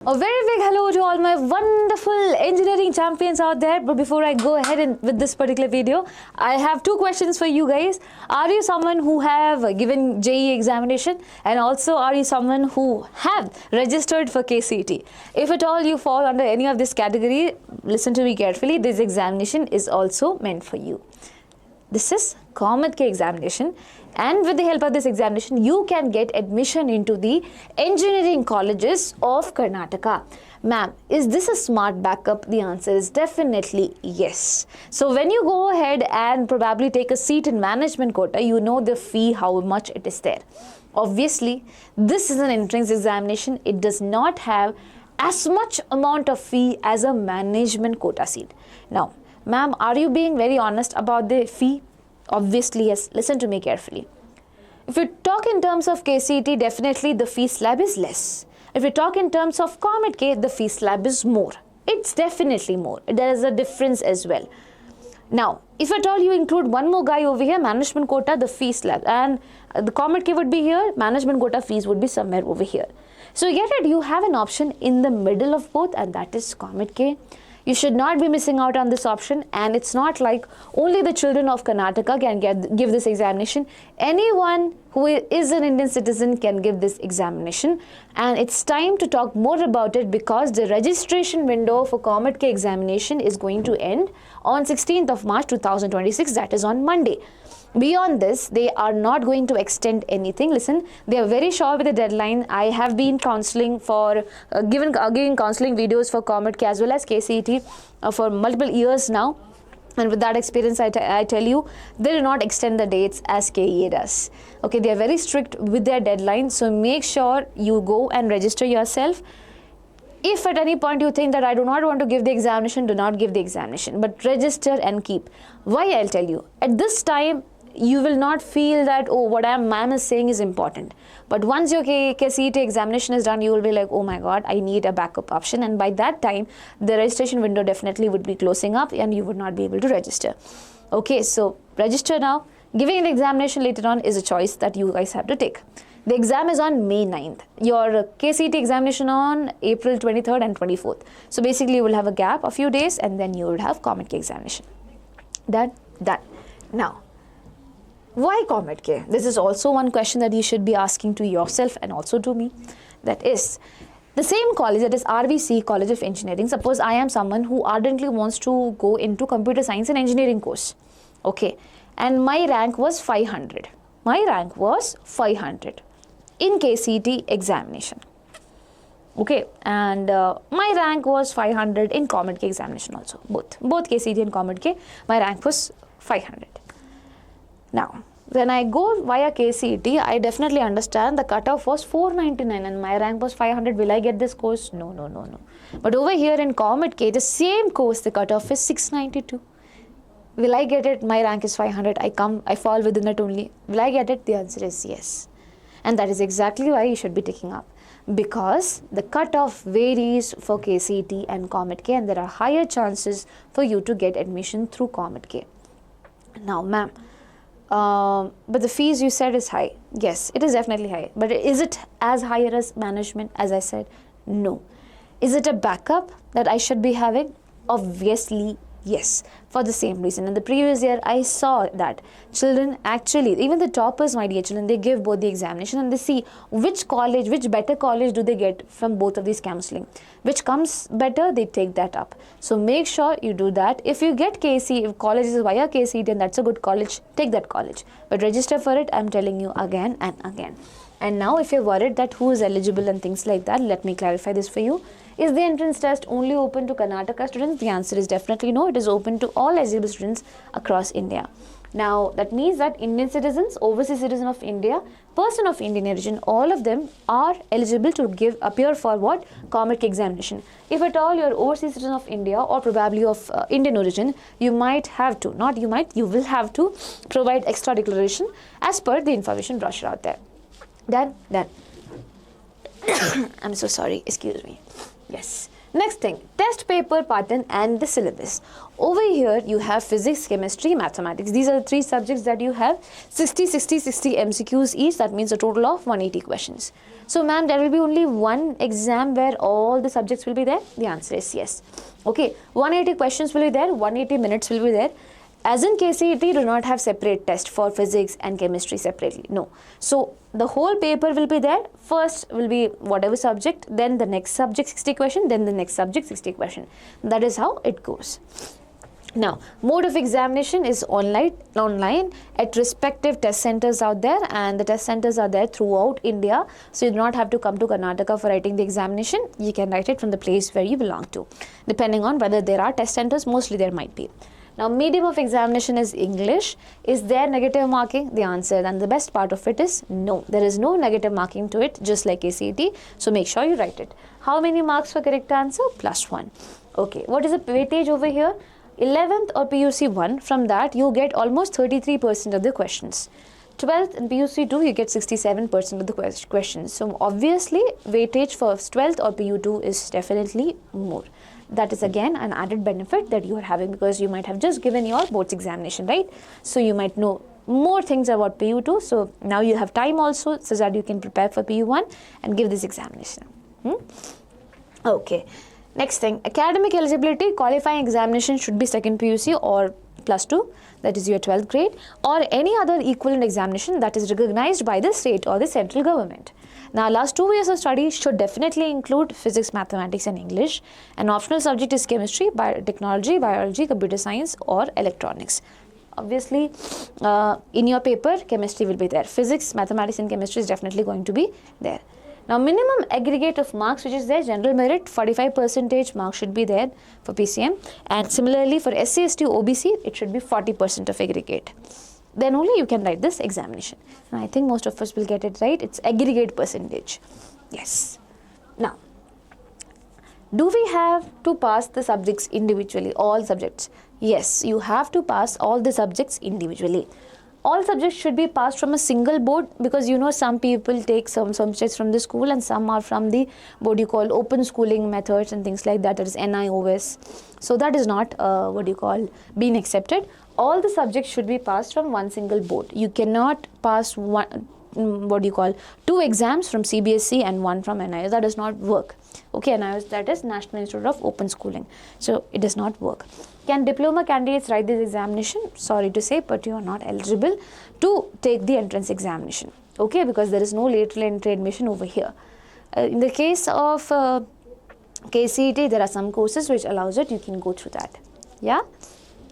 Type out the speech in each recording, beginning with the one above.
A very big hello to all my wonderful engineering champions out there. But before I go ahead with this particular video, I have two questions for you guys. Are you someone who have given JEE examination, and also are you someone who have registered for KCET? If at all you fall under any of this category, listen to me carefully. This examination is also meant for you. This is COMEDK examination, and with the help of this examination you can get admission into the engineering colleges of Karnataka. Ma'am, is this a smart backup? The answer is definitely yes. So when you go ahead and probably take a seat in management quota, you know the fee, how much it is there. Obviously, this is an entrance examination. It does not have as much amount of fee as a management quota seat. Now, ma'am, are you being very honest about the fee? Obviously, yes. Listen to me carefully. If you talk in terms of KCET, definitely the fee slab is less. If you talk in terms of COMEDK, the fee slab is more. It's definitely more. There is a difference as well. Now, if at all you include one more guy over here, management quota, the fee slab, and the COMEDK would be here, management quota fees would be somewhere over here. So you get it, you have an option in the middle of both, and that is COMEDK. You should not be missing out on this option, and it's not like only the children of Karnataka can give this examination. Anyone who is an Indian citizen can give this examination, and it's time to talk more about it because the registration window for COMEDK examination is going to end on 16th of March 2026, that is on Monday. Beyond this, they are not going to extend anything. Listen, they are very sure with the deadline. I have been counseling for, giving counseling videos for COMEDK as well as KCET for multiple years now. And with that experience, I tell you, they do not extend the dates as KEA does. Okay, they are very strict with their deadline. So make sure you go and register yourself. If at any point you think that I do not want to give the examination, do not give the examination, but register and keep. Why? I'll tell you. At this time, you will not feel that, oh, what ma'am is saying is important. But once your KCET examination is done, you will be like, oh my God, I need a backup option. And by that time, the registration window definitely would be closing up and you would not be able to register. Okay, so register now. Giving the examination later on is a choice that you guys have to take. The exam is on May 9th. Your KCET examination on April 23rd and 24th. So basically, you will have a gap of few days and then you will have COMEDK examination. Done. Now, why COMEDK? This is also one question that you should be asking to yourself and also to me. That is, the same college, that is RVC, College of Engineering. Suppose I am someone who ardently wants to go into computer science and engineering course. Okay. And my rank was 500. My rank was 500 in KCET examination. Okay. And my rank was 500 in COMEDK examination also. Both KCET and COMEDK, my rank was 500. Now, when I go via KCET, I definitely understand the cutoff was 499 and my rank was 500. Will I get this course? No. But over here in COMEDK, the same course, the cutoff is 692. Will I get it? My rank is 500. I fall within that only. Will I get it? The answer is yes. And that is exactly why you should be taking up. Because the cutoff varies for KCET and COMEDK, and there are higher chances for you to get admission through COMEDK. Now, ma'am, but the fees you said is high. Yes, it is definitely high. But is it as high as management, as I said? No. Is it a backup that I should be having? Obviously, yes. For the same reason. In the previous year, I saw that children actually, even the toppers, my dear children, they give both the examination and they see which college, which better college do they get from both of these counseling. Which comes better, they take that up. So make sure you do that. If you get if college is via KCET and that's a good college, take that college. But register for it, I'm telling you again and again. And now if you're worried that who is eligible and things like that, let me clarify this for you. Is the entrance test only open to Karnataka students? The answer is definitely no. It is open to all eligible students across India. Now, that means that Indian citizens, overseas citizen of India, person of Indian origin, all of them are eligible to appear for what? COMEDK examination. If at all you're overseas citizen of India or probably of Indian origin, you might have to, not you might, you will have to provide extra declaration as per the information brochure out there. Done. I'm so sorry, excuse me. Yes. Next thing, test paper pattern and the syllabus. Over here, you have physics, chemistry, mathematics. These are the 3 subjects that you have. 60, 60, 60 MCQs each. That means a total of 180 questions. So, ma'am, there will be only one exam where all the subjects will be there? The answer is yes. Okay, 180 questions will be there, 180 minutes will be there. As in KCET, do not have separate test for physics and chemistry separately. No. So, the whole paper will be there. First will be whatever subject, then the next subject 60 question, then the next subject 60 question. That is how it goes. Now, mode of examination is online at respective test centers out there, and the test centers are there throughout India. So, you do not have to come to Karnataka for writing the examination. You can write it from the place where you belong to. Depending on whether there are test centers, mostly there might be. Now, medium of examination is English. Is there negative marking? The answer, and the best part of it is no. There is no negative marking to it, just like KCET. So, make sure you write it. How many marks for correct answer? +1. Okay, what is the weightage over here? 11th or PUC 1, from that you get almost 33% of the questions. 12th and PUC 2, you get 67% of the questions. So, obviously, weightage for 12th or PU2 is definitely more. That is again an added benefit that you are having, because you might have just given your boards examination, right? So, you might know more things about PU2. So, now you have time also, so that you can prepare for PU1 and give this examination. Okay. Next thing, academic eligibility, qualifying examination should be 2nd PUC or +2, that is your 12th grade, or any other equivalent examination that is recognized by the state or the central government. Now, last 2 years of study should definitely include physics, mathematics and English. An optional subject is chemistry, biotechnology, biology, computer science or electronics. Obviously, in your paper, chemistry will be there. Physics, mathematics and chemistry is definitely going to be there. Now, minimum aggregate of marks which is there, general merit, 45% marks should be there for PCM. And similarly, for SC, ST, OBC, it should be 40% of aggregate. Then only you can write this examination. And I think most of us will get it right. It's aggregate percentage. Yes. Now, do we have to pass the subjects individually, all subjects? Yes, you have to pass all the subjects individually. All subjects should be passed from a single board, because you know some people take some subjects from the school and some are from the what you call open schooling methods and things like that, that is NIOS. So that is not being accepted. All the subjects should be passed from one single board. You cannot pass two exams from CBSE and one from NIOS. That does not work. Okay, NIOS, that is National Institute of Open Schooling. So it does not work. Can diploma candidates write this examination? Sorry to say, but you are not eligible to take the entrance examination. Okay, because there is no lateral entry admission over here. In the case of KCET, there are some courses which allows it. You can go through that. Yeah?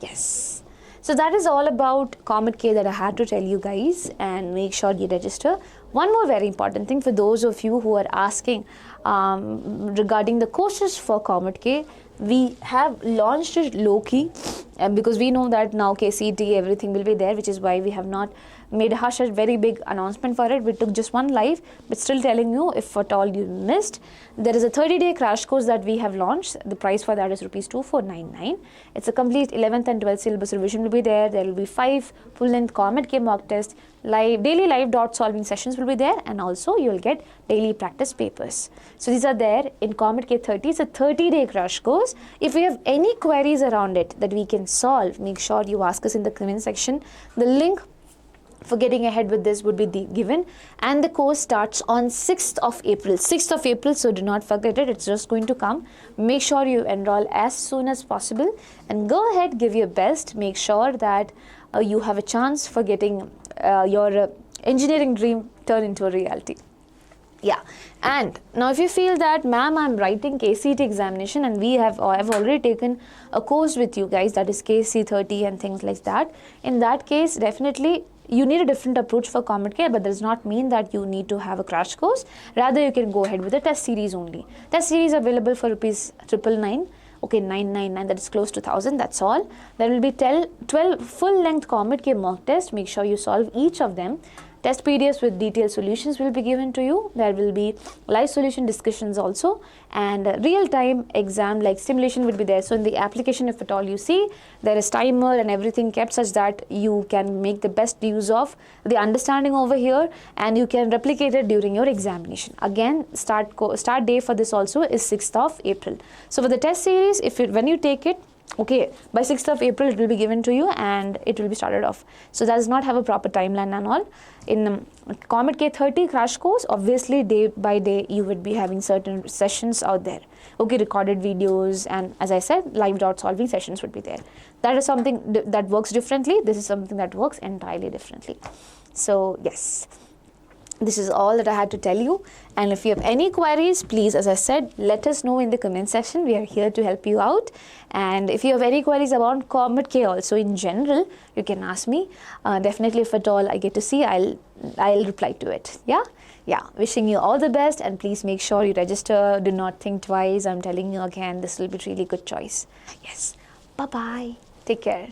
Yes. So that is all about COMEDK that I had to tell you guys, and make sure you register. One more very important thing for those of you who are asking regarding the courses for COMEDK, we have launched it low-key because we know that now KCET, everything will be there, which is why we have not made a very big announcement for it. We took just one live, but still telling you, if at all you missed, there is a 30-day crash course that we have launched. The price for that is ₹2499. It's a complete 11th and 12th syllabus revision will be there. There will be 5 full-length COMEDK mock tests, daily live dot solving sessions will be there, and also you will get daily practice papers. So these are there in COMEDK 30. It's a 30-day crash course. If you have any queries around it that we can solve, make sure you ask us in the comment section. The link for getting ahead with this would be given, and the course starts on 6th of April. 6th of April, so do not forget it. It's just going to come. Make sure you enroll as soon as possible and go ahead, give your best. Make sure that you have a chance for getting your engineering dream turned into a reality. Yeah, and now if you feel that, ma'am, I'm writing KCET examination and I've already taken a course with you guys, that is KC30 and things like that. In that case, definitely you need a different approach for COMEDK, but does not mean that you need to have a crash course. Rather, you can go ahead with the test series only. Test series available for ₹999. Okay, 999, that is close to 1000, that's all. There will be 12 full-length COMEDK mock tests. Make sure you solve each of them. Test PDFs with detailed solutions will be given to you. There will be live solution discussions also, and real-time exam like simulation will be there. So in the application, if at all you see, there is timer and everything kept such that you can make the best use of the understanding over here, and you can replicate it during your examination. Again, start day for this also is 6th of April. So for the test series, when you take it, okay, by 6th of April it will be given to you and it will be started off. So that does not have a proper timeline and all. In COMEDK 30 crash course, obviously day by day you would be having certain sessions out there. Okay, recorded videos, and as I said, live dot solving sessions would be there. That is something that works differently. This is something that works entirely differently. So yes, this is all that I had to tell you. And if you have any queries, please, as I said, let us know in the comment section. We are here to help you out. And if you have any queries about COMEDK also in general, you can ask me. Definitely, if at all I get to see, I'll reply to it. Yeah. Wishing you all the best, and please make sure you register. Do not think twice. I'm telling you again, this will be really good choice. Yes. Bye bye. Take care.